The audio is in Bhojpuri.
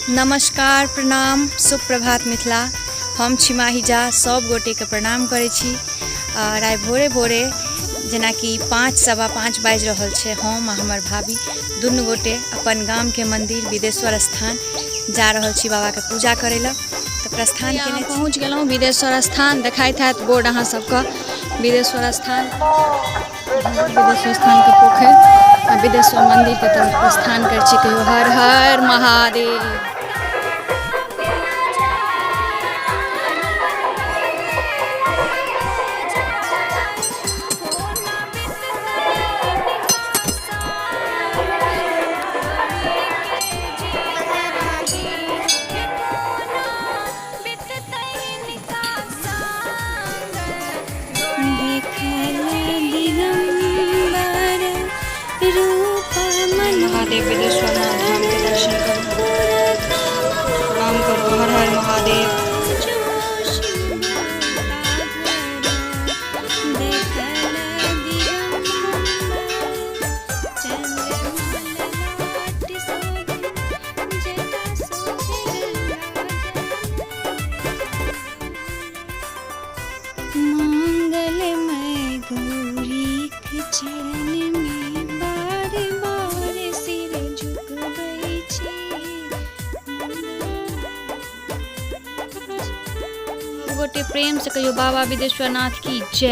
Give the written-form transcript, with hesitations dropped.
नमस्कार, प्रणाम, सुप्रभात मिथिला। हम छी माहिजा, सब गोटे के प्रणाम करै छी। और आइ भोरे भोरे जेना कि 5:15 बाजि रहल छै, हम आ हमर भाभी दुनू गोटे अपन गाम के मंदिर विदेश्वर स्थान जा रहल छी बाबा के पूजा करै लए। तऽ प्रस्थान केने छी, पहुँच गेलहुँ विदेश्वर स्थान। देखाइत हैत बोर्ड अहाँ सबके, विदेश्वर स्थान के पोखरि आ विदेश्वर मंदिर के तरफ प्रस्थान कर छी। कहियो हर हर महादेव। महादेव विदेश्वर धाम के दर्शन करो, प्रणाम करो। हर हर महादेव। मंगलमय गौरी के चरण में बार बार सिर झुकबै छी। गोटे प्रेम से कहियो बाबा विदेश्वर नाथ की जय।